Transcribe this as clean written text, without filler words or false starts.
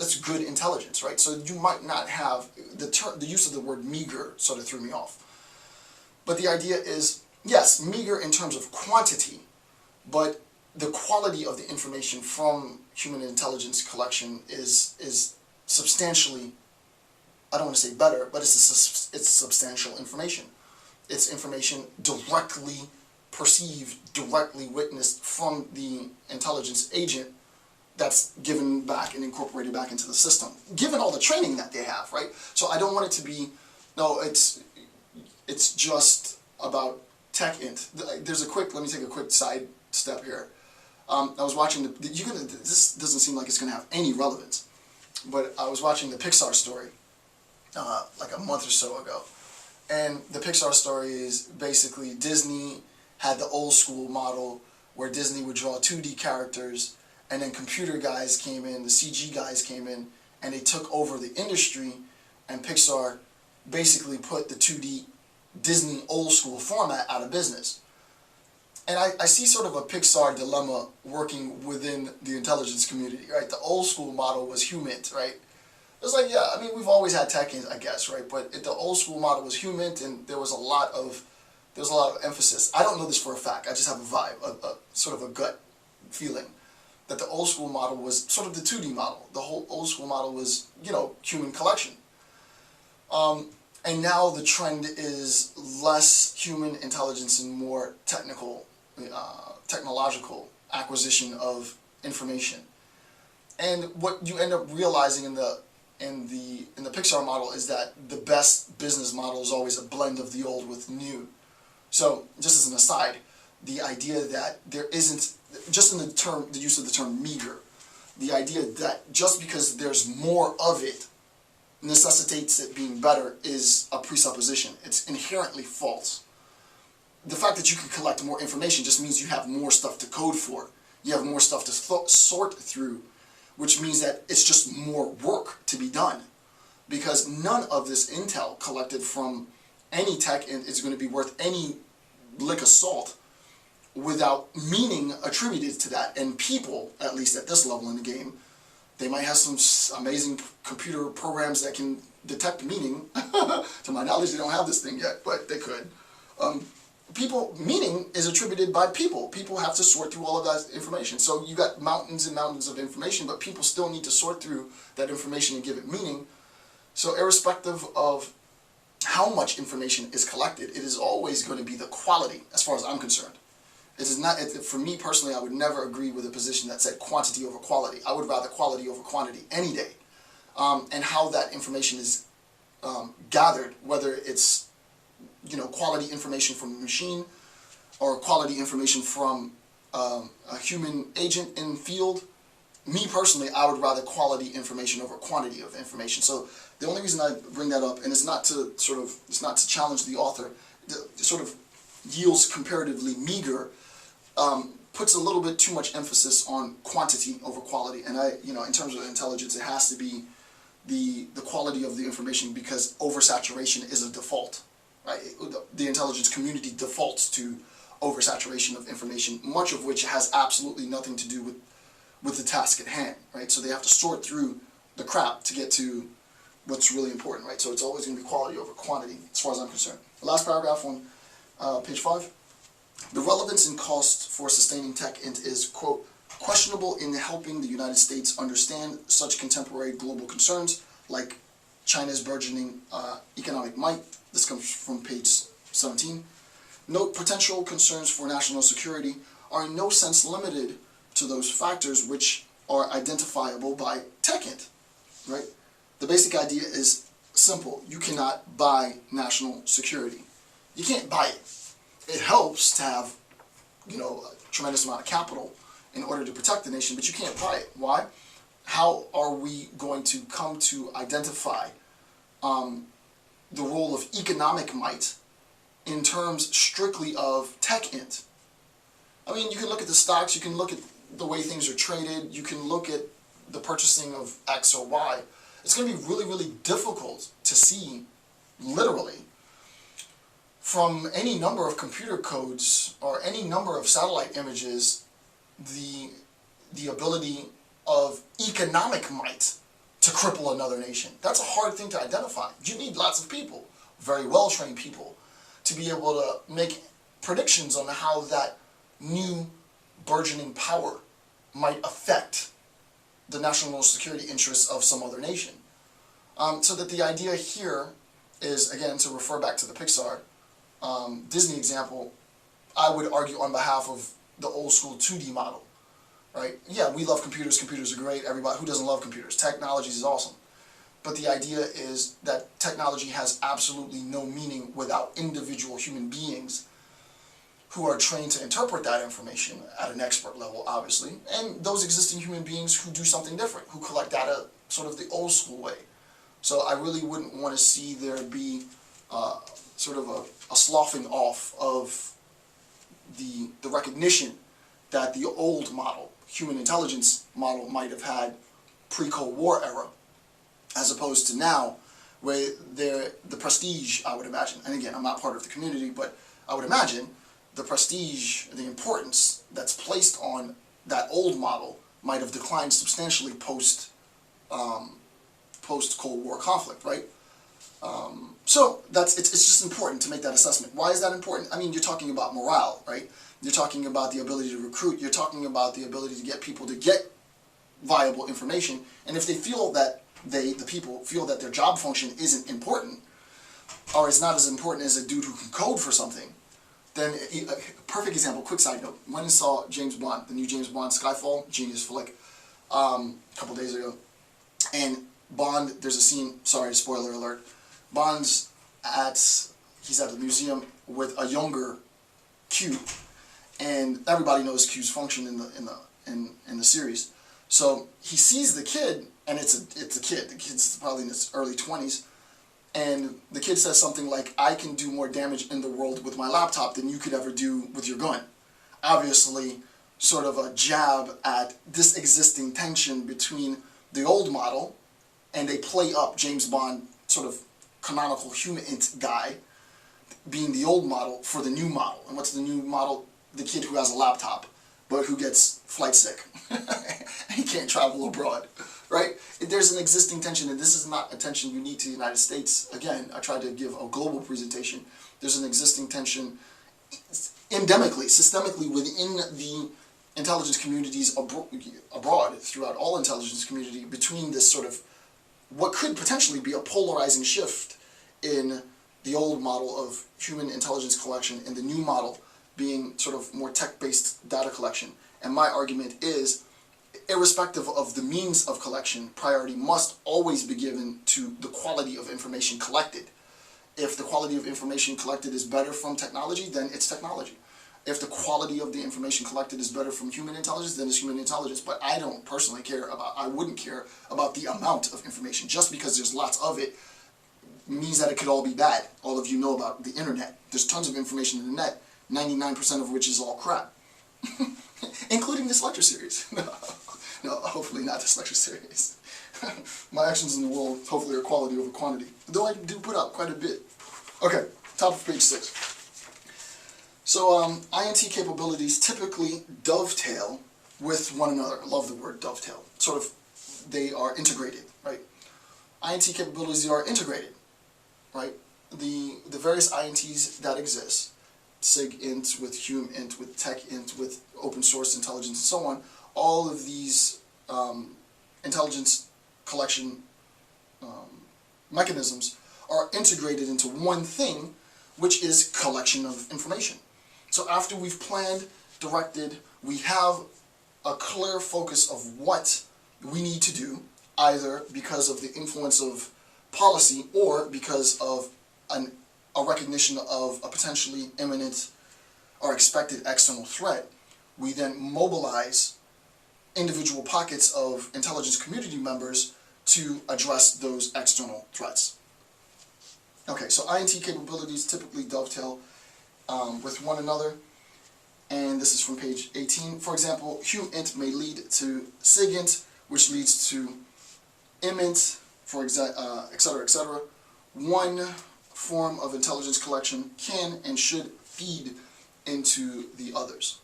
that's good intelligence, right? So you might not have the use of the word meager sort of threw me off. But the idea is, yes, meager in terms of quantity, but the quality of the information from human intelligence collection is substantially, I don't want to say better, but it's substantial information. It's information directly perceived, directly witnessed from the intelligence agent that's given back and incorporated back into the system, given all the training that they have, right? So I don't want it to be, no, it's just about tech int. There's let me take a quick side step here. I was watching this doesn't seem like it's going to have any relevance, but I was watching the Pixar story like a month or so ago. And the Pixar story is basically Disney had the old school model where Disney would draw 2D characters, and then computer guys came in, the CG guys came in, and they took over the industry, and Pixar basically put the 2D Disney old school format out of business. And I see sort of a Pixar dilemma working within the intelligence community, right? The old school model was human, right? It's like, yeah, I mean, we've always had tech, I guess, right? But the old school model was human, and there was a lot of emphasis. I don't know this for a fact. I just have a vibe, a sort of a gut feeling that the old school model was sort of the 2D model. The whole old school model was, human collection. And now the trend is less human intelligence and more technological acquisition of information. And what you end up realizing in the Pixar model is that the best business model is always a blend of the old with new. So, just as an aside, the idea that there isn't, just in the use of the term meager, the idea that just because there's more of it necessitates it being better is a presupposition. It's inherently false. The fact that you can collect more information just means you have more stuff to code for. You have more stuff to sort through, which means that it's just more work to be done. Because none of this intel collected from any tech is going to be worth any lick of salt without meaning attributed to that. And people, at least at this level in the game, they might have some amazing computer programs that can detect meaning. To my knowledge, they don't have this thing yet, but they could. Meaning is attributed by people. People have to sort through all of that information. So you got mountains and mountains of information, but people still need to sort through that information and give it meaning. So irrespective of how much information is collected, it is always going to be the quality, as far as I'm concerned. It is not, for me personally, I would never agree with a position that said quantity over quality. I would rather quality over quantity any day. And how that information is gathered, whether it's quality information from a machine or quality information from a human agent in field. Me personally, I would rather quality information over quantity of information. So the only reason I bring that up, and it's not to challenge the author, it sort of yields comparatively meager, puts a little bit too much emphasis on quantity over quality. And in terms of intelligence, it has to be the quality of the information, because oversaturation is a default. Right? The intelligence community defaults to oversaturation of information, much of which has absolutely nothing to do with the task at hand, right? So they have to sort through the crap to get to what's really important, right? So it's always going to be quality over quantity, as far as I'm concerned. The last paragraph on page 5. The relevance and cost for sustaining tech is, quote, questionable in helping the United States understand such contemporary global concerns like China's burgeoning economic might. This comes from page 17. Note, potential concerns for national security are in no sense limited to those factors which are identifiable by TechInt, right? The basic idea is simple. You cannot buy national security. You can't buy it. It helps to have, a tremendous amount of capital in order to protect the nation, but you can't buy it. Why? How are we going to come to identify the role of economic might in terms strictly of TechInt? I mean, you can look at the stocks, you can look at the way things are traded, you can look at the purchasing of X or Y. It's going to be really, really difficult to see, literally, from any number of computer codes or any number of satellite images, the ability of economic might to cripple another nation. That's a hard thing to identify. You need lots of people, very well-trained people, to be able to make predictions on how that new burgeoning power might affect the national security interests of some other nation. So that the idea here is, again, to refer back to the Pixar Disney example, I would argue on behalf of the old school 2D model, right? Yeah, we love computers, computers are great, everybody, who doesn't love computers? Technology is awesome. But the idea is that technology has absolutely no meaning without individual human beings who are trained to interpret that information at an expert level, obviously, and those existing human beings who do something different, who collect data sort of the old school way. So I really wouldn't want to see there be sort of a sloughing off of the recognition that the old model, human intelligence model, might have had pre-Cold War era, as opposed to now, where the prestige, I would imagine, and again, I'm not part of the community, but I would imagine the prestige, the importance that's placed on that old model might have declined substantially post-Cold War conflict, right? So it's just important to make that assessment. Why is that important? I mean, you're talking about morale, right? You're talking about the ability to recruit. You're talking about the ability to get people to get viable information. And if they feel that the people feel that their job function isn't important, or it's not as important as a dude who can code for something, then a perfect example, quick side note, went and saw James Bond, the new James Bond, Skyfall, genius flick, a couple days ago. And Bond, there's a scene, sorry, spoiler alert, he's at the museum with a younger Q, and everybody knows Q's function in the series. So he sees the kid, and it's a kid. The kid's probably in his early 20s, and the kid says something like, "I can do more damage in the world with my laptop than you could ever do with your gun." Obviously, sort of a jab at this existing tension between the old model, and they play up James Bond, sort of canonical human guy, being the old model for the new model. And what's the new model? The kid who has a laptop, but who gets flight sick. He can't travel abroad, right? There's an existing tension, and this is not a tension unique to the United States. Again, I tried to give a global presentation. There's an existing tension endemically, systemically within the intelligence communities abroad, throughout all intelligence community, between this sort of what could potentially be a polarizing shift in the old model of human intelligence collection and the new model being sort of more tech-based data collection. And my argument is, irrespective of the means of collection, priority must always be given to the quality of information collected. If the quality of information collected is better from technology, then it's technology. If the quality of the information collected is better from human intelligence, then it's human intelligence. But I don't personally I wouldn't care about the amount of information. Just because there's lots of it means that it could all be bad. All of you know about the internet. There's tons of information in the net, 99% of which is all crap. Including this lecture series. No, hopefully not this lecture series. My actions in the world hopefully are quality over quantity. Though I do put out quite a bit. Okay, top of page 6. So INT capabilities typically dovetail with one another. I love the word dovetail. Sort of, they are integrated, right? INT capabilities are integrated, right? The various INTs that exist, SIG-int with HUME-int with TECH-int with open source intelligence and so on, all of these intelligence collection mechanisms are integrated into one thing, which is collection of information. So after we've planned, directed, we have a clear focus of what we need to do, either because of the influence of policy or because of a recognition of a potentially imminent or expected external threat. We then mobilize individual pockets of intelligence community members to address those external threats. Okay, so INT capabilities typically dovetail with one another, and this is from page 18. For example, HUME-int may lead to SIG-int, which leads to IM-int, etc., etc. One form of intelligence collection can and should feed into the others.